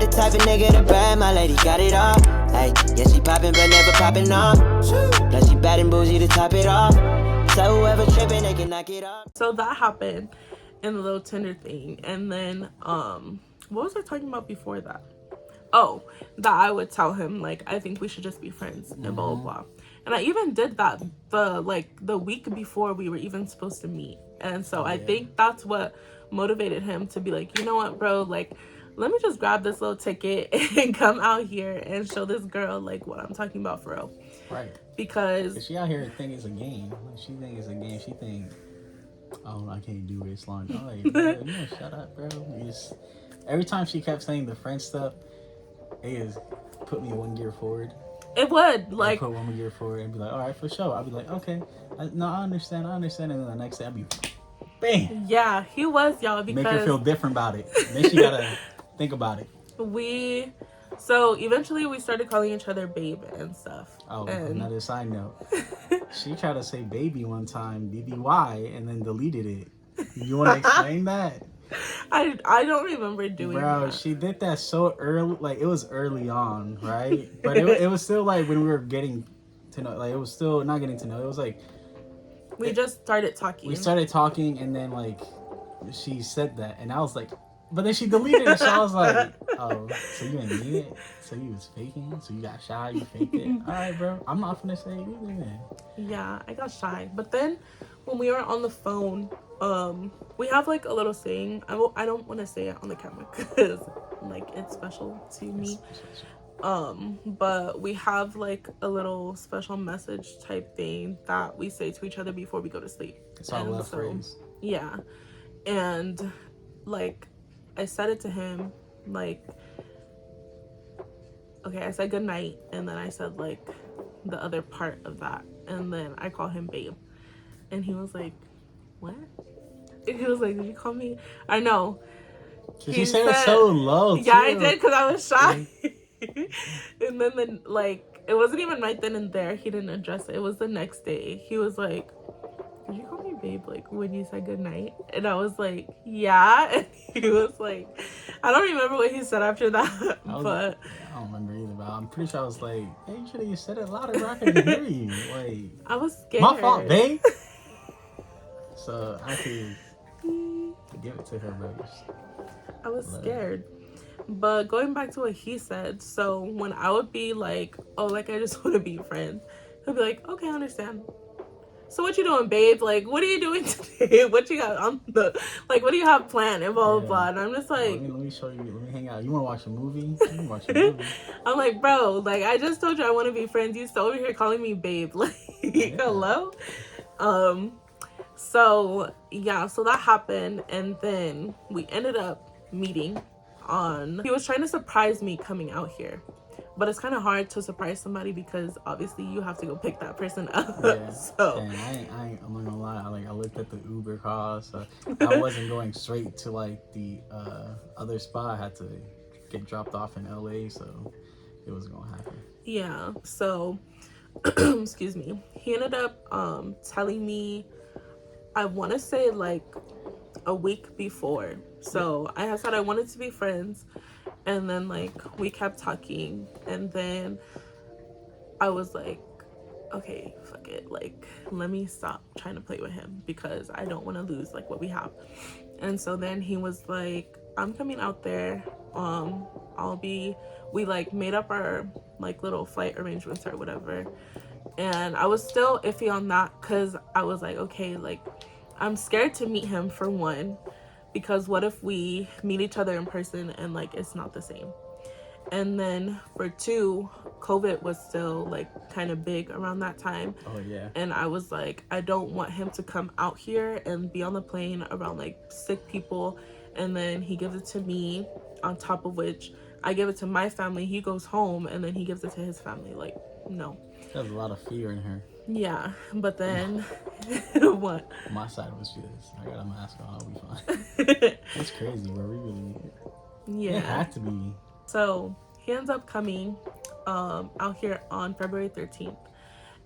the type of nigga to brag, my lady got it all. Hey, yeah, she poppin' but never poppin' off. Plus she bad and bougie to top it off. So whoever trippin', they can knock it off. So that happened in the little Tinder thing. And then, what was I talking about before that? Oh, that I would tell him, like, I think we should just be friends and blah, blah, blah. And I even did that the week before we were even supposed to meet. And so I think that's what motivated him to be like, you know what, bro, like, let me just grab this little ticket and come out here and show this girl, like, what I'm talking about for real. Right. Because she out here think it's a game. She think it's a game. She think, oh, I can't do this long. I'm like, bro, you know, shut up, bro. Every time she kept saying the French stuff, it is put me 1 gear forward. It would, like, put 1 gear forward and be like, all right, for sure. I'll be like, okay, no, I understand. And then the next day I'll be, bam. Yeah, he was, y'all, because make her feel different about it. Then she gotta think about it. So eventually we started calling each other babe and stuff. Oh, another side note. She tried to say baby one time, BBY, and then deleted it. You want to explain that? I don't remember doing that. Bro, she did that so early. Like, it was early on, right? But it was still, like, when we were getting to know. Like, it was still not getting to know. It was, like... We just started talking. We started talking, and then, like, she said that. And I was like... But then she deleted it, so I was like, oh, so you didn't mean it? So you was faking? So you got shy, you faked it? All right, bro. I'm not finna say anything then. Yeah, I got shy. But then, when we were on the phone, we have, like, a little saying. I don't want to say it on the camera, because, like, it's special to me. But we have, like, a little special message type thing that we say to each other before we go to sleep. It's our love phrase. Yeah. And, like... I said it to him, like, okay, I said good night, and then I said, like, the other part of that, and then I call him babe, and he was like, what? And he was like, did you call me? I know. She said it so low, too. Yeah, I did, because I was shy. And then, like, it wasn't even right then and there. He didn't address it. It was the next day. He was like, did you call me babe, like, when you said goodnight? And I was like, yeah. And he was like, I don't remember what he said after that, but... I don't remember either, but I'm pretty sure I was like, hey, you should have said it louder so I could hear you. Like, I was scared. My fault, babe. So I could give it to her, bro. I was scared. But going back to what he said, so when I would be like, oh, like, I just want to be friends, he'll be like, okay, I understand. So what you doing, babe? Like, what are you doing today? What you got on the, like, what do you have planned? And blah, blah, blah. And I'm just like... Let me show you. Let me hang out. You want to watch a movie? You can watch a movie. I'm like, bro, like, I just told you I want to be friends. You still over here calling me babe. Like, hello? So, yeah, so that happened. And then we ended up meeting on... He was trying to surprise me coming out here. But it's kind of hard to surprise somebody because obviously you have to go pick that person up. Yeah. So and I'm not gonna lie. I looked at the Uber cost. So I wasn't going straight to like the other spot. I had to get dropped off in LA, so it was gonna happen. Yeah. So excuse me. He ended up telling me, I want to say like a week before. So I had said I wanted to be friends. And then, like, we kept talking. And then I was like, okay, fuck it. Like, let me stop trying to play with him because I don't want to lose, like, what we have. And so then he was like, I'm coming out there. We, like, made up our, like, little flight arrangements or whatever. And I was still iffy on that because I was like, okay, like, I'm scared to meet him for one. Because what if we meet each other in person and, like, it's not the same? And then for two, COVID was still, like, kind of big around that time. Oh, yeah. And I was like, I don't want him to come out here and be on the plane around, like, sick people. And then he gives it to me, on top of which I give it to my family. He goes home, and then he gives it to his family. Like, no. There's a lot of fear in her. Yeah, but then what? My side was just, I got a mask on, I'll be fine. It's crazy, bro. We really, yeah, it had to be. So he ends up coming out here on February 13th.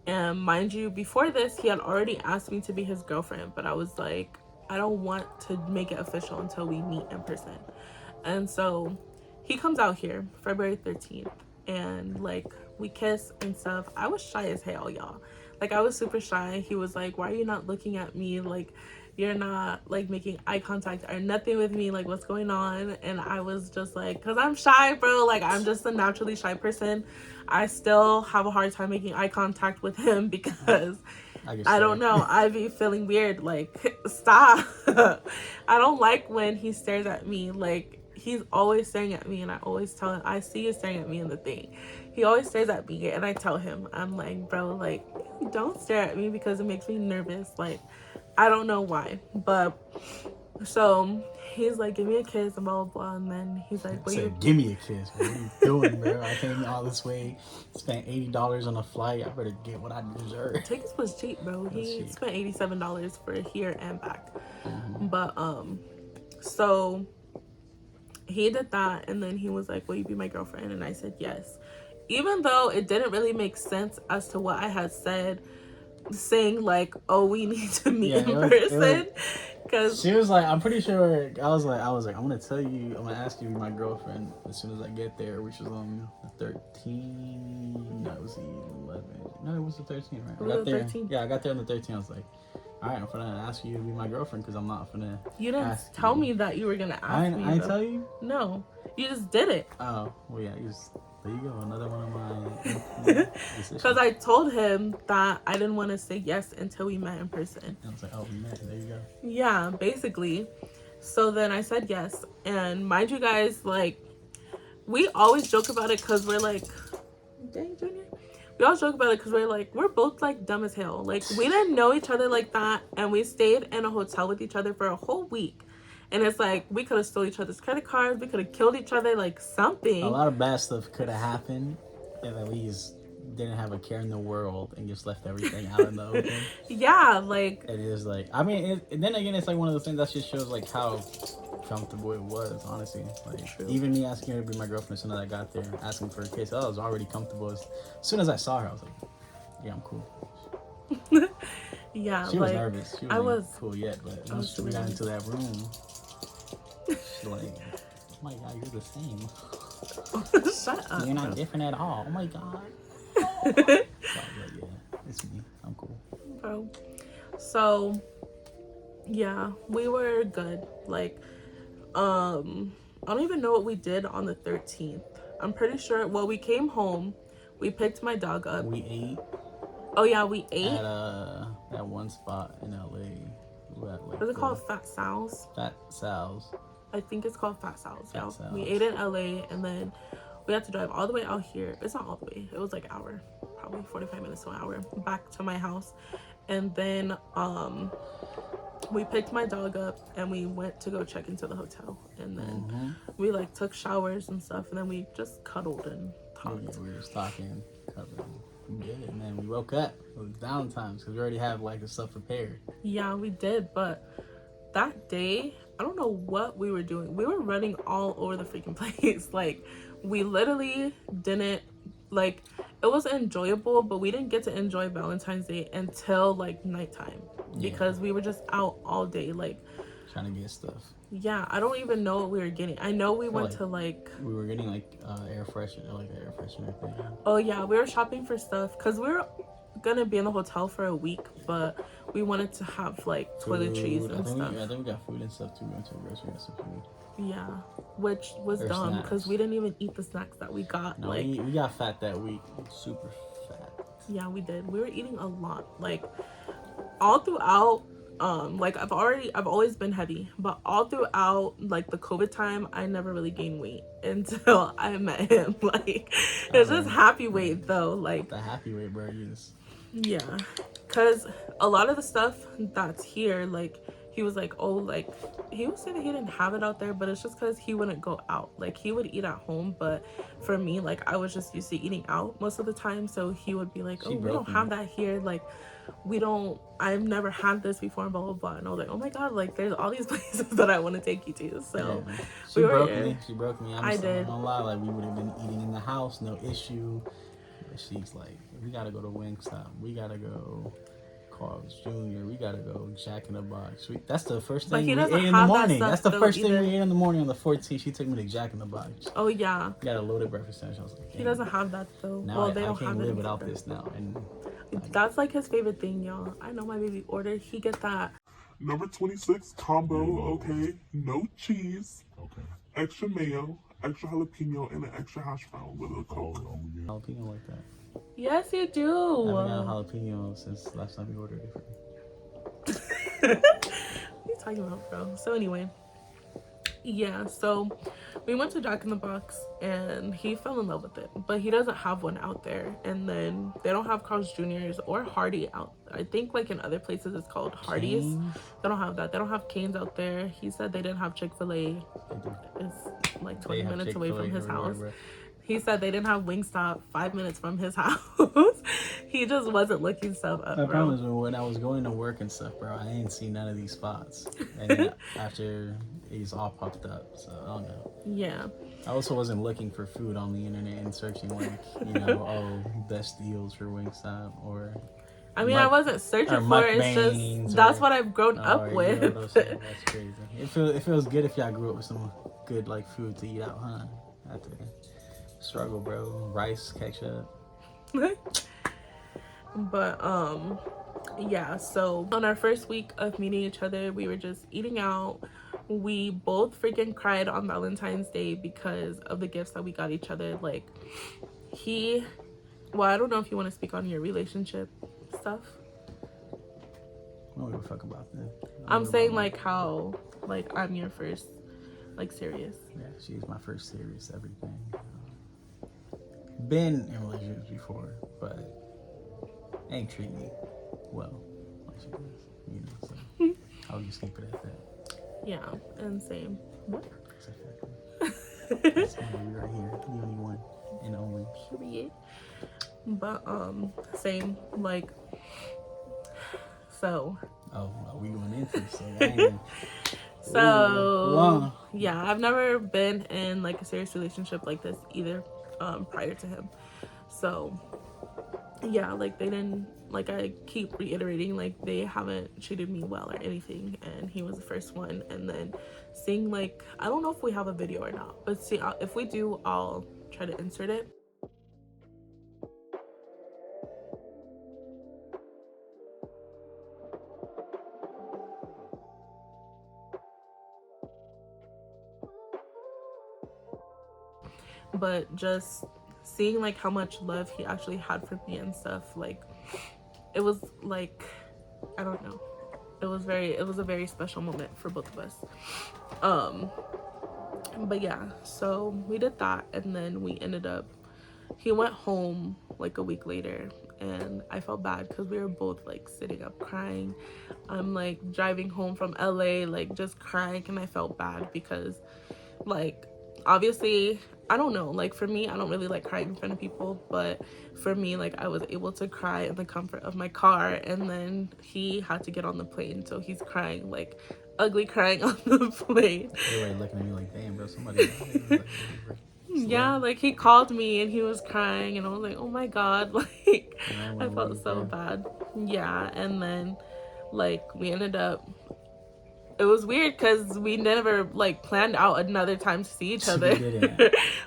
And mind you, before this, he had already asked me to be his girlfriend, but I was like, I don't want to make it official until we meet in person. And so he comes out here February 13th, and like we kiss and stuff. I was shy as hell, y'all. Like I was super shy. He was like, why are you not looking at me? Like you're not like making eye contact or nothing with me, like what's going on? And I was just like, because I'm shy, bro. Like I'm just a naturally shy person. I still have a hard time making eye contact with him because I don't know, I be feeling weird. Like stop. I don't like when he stares at me. Like he's always staring at me, and I always tell him, I see you staring at me in the thing. He always stares at me, and I tell him, I'm like, bro, like don't stare at me because it makes me nervous. Like I don't know why, but so he's like, give me a kiss and blah blah blah, and then he's like, give me a kiss. What are you doing, bro? I came all this way, spent $80 on a flight. I better get what I deserve. Tickets was cheap, bro. He spent $87 for here and back. But so he did that, and then he was like, will you be my girlfriend? And I said yes, even though it didn't really make sense as to what I had said, saying like, oh, we need to meet in person. Because she was like, I'm pretty sure, I was like, I'm gonna tell you, I'm gonna ask you to be my girlfriend as soon as I get there, which was on the 13th. No, it was the 11th. No, it was the 13th, right? I got there. 13th. Yeah, I got there on the 13th. I was like, all right, I'm gonna ask you to be my girlfriend because I'm not gonna. You didn't tell me that you were gonna ask me. I didn't tell you. No, you just did it. Oh well, yeah, there you go, another one of my because I told him that I didn't want to say yes until we met in person. And I was like, oh, we met. There you go. Yeah, basically. So then I said yes, and mind you guys, like we always joke about it because we're like, dang, Junior. We all joke about it because we're like, we're both like dumb as hell. Like we didn't know each other like that, and we stayed in a hotel with each other for a whole week. And it's like, we could have stole each other's credit cards. We could have killed each other, like something. A lot of bad stuff could have happened if we just didn't have a care in the world and just left everything out in the open. Yeah, like. It is like, I mean, then again, it's like one of those things that just shows like how comfortable it was, honestly. Like, true. Even me asking her to be my girlfriend as soon as I got there, asking for a kiss, I was already comfortable. As soon as I saw her, I was like, yeah, I'm cool. Yeah, she was nervous. She wasn't cool yet, but once we got into that room, she's like, oh my god, you're the same. Shut up. You're not different at all. Oh my god. So I was like, yeah, it's me. I'm cool. Bro. So yeah, we were good. Like, I don't even know what we did on the 13th. I'm pretty sure. Well, we came home. We picked my dog up. We ate. Oh yeah, we ate at that one spot in LA. What is it called? Fat Sal's. Fat Sal's. I think it's called Fat Sal's. Fat Sal's. We ate in LA, and then we had to drive all the way out here. It's not all the way. It was like an hour, probably 45 minutes to an hour, back to my house. And then we picked my dog up, and we went to go check into the hotel. And then we like took showers and stuff, and then we just cuddled and talked. Yeah, we were just talking, cuddling. We did it, man. We woke up. It was Valentine's because we already have like the stuff prepared. Yeah, we did. But that day, I don't know what we were doing. We were running all over the freaking place. Like, we literally didn't, like, it was enjoyable, but we didn't get to enjoy Valentine's Day until like nighttime because we were just out all day, like trying to get stuff. Yeah, I don't even know what we were getting. I know we went to like we were getting like air freshener, like an air freshener thing. Oh yeah, we were shopping for stuff because we were gonna be in the hotel for a week, but we wanted to have like toiletries and stuff. I think we got food and stuff too. We went to a grocery, got some food. Yeah, which was dumb because we didn't even eat the snacks that we got. No, we got fat that week, super fat. Yeah, we did. We were eating a lot, like all throughout. Like I've always been heavy, but all throughout like the COVID time, I never really gained weight until I met him. Like it's just happy weight though. Like the happy weight, bro. Yeah, because a lot of the stuff that's here, like he was like, oh, like he would say that he didn't have it out there, but it's just because he wouldn't go out. Like he would eat at home, but for me, like I was just used to eating out most of the time, so he would be like, oh, we don't have that here. Like I've never had this before, and blah blah blah. And I was like, oh my god, like there's all these places that I want to take you to. So yeah, she broke me. I did. I'm not gonna lie, like we would have been eating in the house, no issue. But she's like, we gotta go to Wingstop. We gotta go Carl's Jr. We gotta go Jack in the Box. That's the first But thing he we doesn't ate in the have that morning. stuff That's the though first thing either. we ate in the morning on the 14th. She took me to Jack in the Box. Oh yeah. Got a loaded breakfast sandwich. I was like, He doesn't have that though. now Well, they I don't can't have it live in without Florida. this now. And That's like his favorite thing, y'all. I know my baby ordered. He get that. Number 26 combo, okay. No cheese. Okay. Extra mayo, extra jalapeno, and an extra hash brown with a Coke. jalapeno like that. Yes, you I haven't do. got a jalapeno since last time we ordered it. What are you talking about, bro? So anyway, yeah, so we went to Jack in the Box and he fell in love with it, but he doesn't have one out there. And then they don't have Carl's Jr.'s or Hardy out. I think like in other places it's called Hardee's. Cane's? They don't have that. They don't have Cane's out there. He said they didn't have Chick-fil-A. It's like 20 minutes away from his house. Bro. He said they didn't have Wingstop 5 minutes from his house. He just wasn't looking stuff up, My bro. problem is when I was going to work and stuff, bro, I ain't seen none of these spots. And then after these all popped up, so I don't know. Yeah. I also wasn't looking for food on the internet and searching like, you know, best deals for Wingstop or. I mean, I wasn't searching for it. It's just that's what I've grown up with. You know, that's crazy. It feels good if y'all grew up with some good like food to eat out, huh? After struggle, bro. Rice, ketchup. But yeah, so on our first week of meeting each other, we were just eating out. We both freaking cried on Valentine's Day because of the gifts that we got each other. Like well, I don't know if you want to speak on your relationship stuff. I don't give a fuck about that. I'm saying like how like I'm your first like serious. Yeah, she's my first serious everything. Been in relationships before, but ain't treat me well like she does, you know, so I'll just keep it at that. Yeah, and same. What? That's why we right here, the only one and only. Period. But same, like, so We going into this, so I ain't so yeah, I've never been in like a serious relationship like this either prior to him. So yeah, like they didn't, like I keep reiterating, like they haven't treated me well or anything, and he was the first one. And then seeing like, I don't know if we have a video or not, but see, if we do, I'll try to insert it. But just seeing like how much love he actually had for me and stuff, like it was like, I don't know, it was a very special moment for both of us. But yeah, so we did that, and then we ended up, he went home like a week later, and I felt bad because we were both like sitting up crying. I'm like driving home from LA like just crying, and I felt bad because like obviously, I don't know, like for me, I don't really like crying in front of people, but for me, like I was able to cry in the comfort of my car, and then he had to get on the plane, so he's crying, like ugly crying on the plane. Everybody looking at me like, damn, bro, somebody. Yeah, like he called me and he was crying, and I was like, oh my god, like I felt so bad. Yeah, and then like we ended up, it was weird because we never like planned out another time to see each other.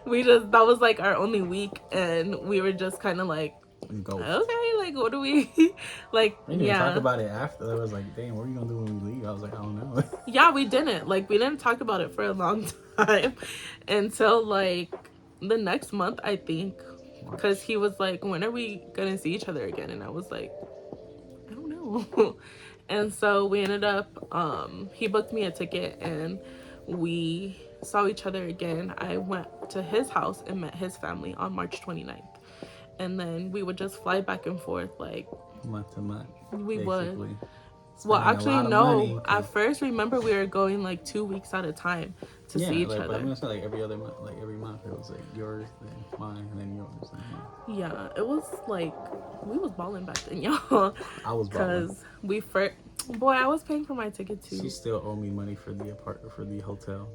We just, that was like our only week, and we were just kind of like, okay, like what do we like? We didn't talk about it after. It was like, damn, what are you gonna do when we leave? I was like, I don't know. Yeah, we didn't talk about it for a long time until like the next month, I think, because he was like, when are we gonna see each other again? And I was like, I don't know. And so we ended up, he booked me a ticket, and we saw each other again. I went to his house and met his family on March 29th. And then we would just fly back and forth like month to month. We basically. would. Well, actually, no. At first, remember, we were going like 2 weeks at a time to see each other. But I'm gonna say like every other month, like every month it was like yours, then mine, and then yours, then mine. Yeah, it was like, we was balling back then, y'all. I was balling. Because we first, boy, I was paying for my ticket too. She still owed me money for the hotel.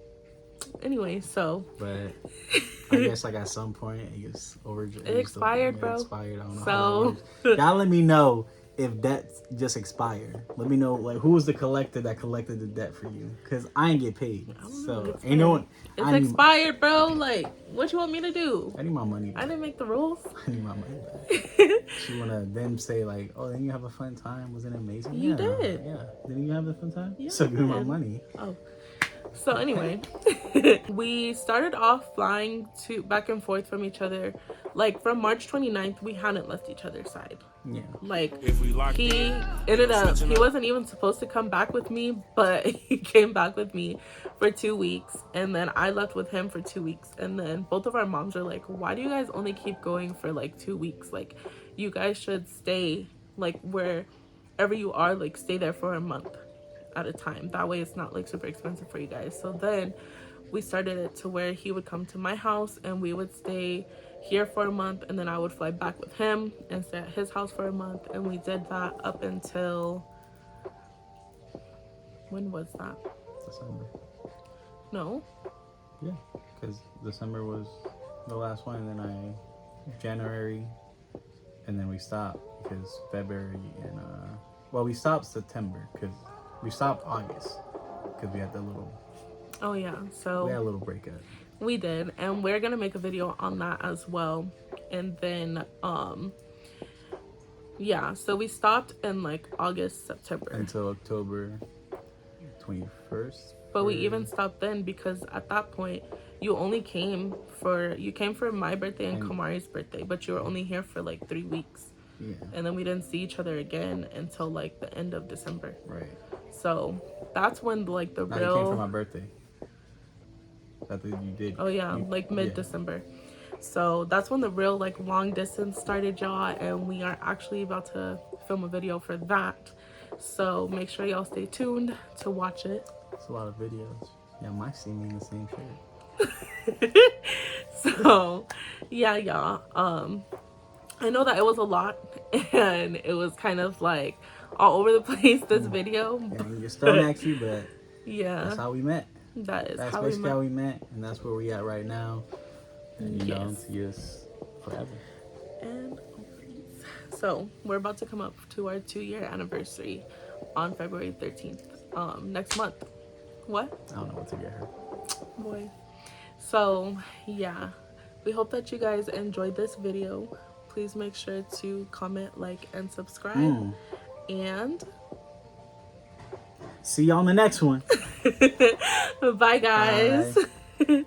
Anyway, so. But I guess like at some point it gets over. It expired, bro. It expired. I don't know. So y'all let me know if debts just expire. Let me know, like, who was the collector that collected the debt for you? Because I ain't get paid. So, ain't no one. It's expired, bro. Like, what you want me to do? I need my money back. I didn't make the rules. I need my money back. She want to then say, like, oh, didn't you have a fun time? Wasn't it amazing? You did. Yeah. Didn't you have a fun time? Yeah, So, give me my money. Oh. So anyway, we started off flying back and forth from each other. Like from March 29th, we hadn't left each other's side. Yeah. Like he ended up, he wasn't even supposed to come back with me, but he came back with me for 2 weeks. And then I left with him for 2 weeks. And then both of our moms are like, why do you guys only keep going for like 2 weeks? Like you guys should stay like wherever you are, like stay there for a month at a time. That way it's not like super expensive for you guys. So then we started it to where he would come to my house and we would stay here for a month, and then I would fly back with him and stay at his house for a month. And we did that up until, when was that? December. No. Yeah, because December was the last one, and then January, and then we stopped because February and well, we stopped September because we stopped August because we had that little. Oh yeah, so we had a little breakup. We did, and we're gonna make a video on that as well. And then yeah, so we stopped in like August, September until October 21st. But we even stopped then because at that point you only came for my birthday and Kamari's birthday, but you were only here for like 3 weeks. Yeah. And then we didn't see each other again until like the end of December. Right. So that's when like the no, real. You came for my birthday. I think you did. Oh yeah, like mid-December. Yeah. So that's when the real like long distance started, y'all, and we are actually about to film a video for that. So make sure y'all stay tuned to watch it. It's a lot of videos. Yeah, might see me in the same shirt. So yeah, y'all. I know that it was a lot and it was kind of like all over the place this video. Yeah, we just thrown at you, but yeah, that's how we met. That's basically how we met, and that's where we at right now. And you know, see us forever. And so we're about to come up to our 2-year anniversary on February 13th. Next month. What? I don't know what to get her. Boy. So yeah, we hope that you guys enjoyed this video. Please make sure to comment, like, and subscribe. And see y'all in the next one. bye guys. Bye.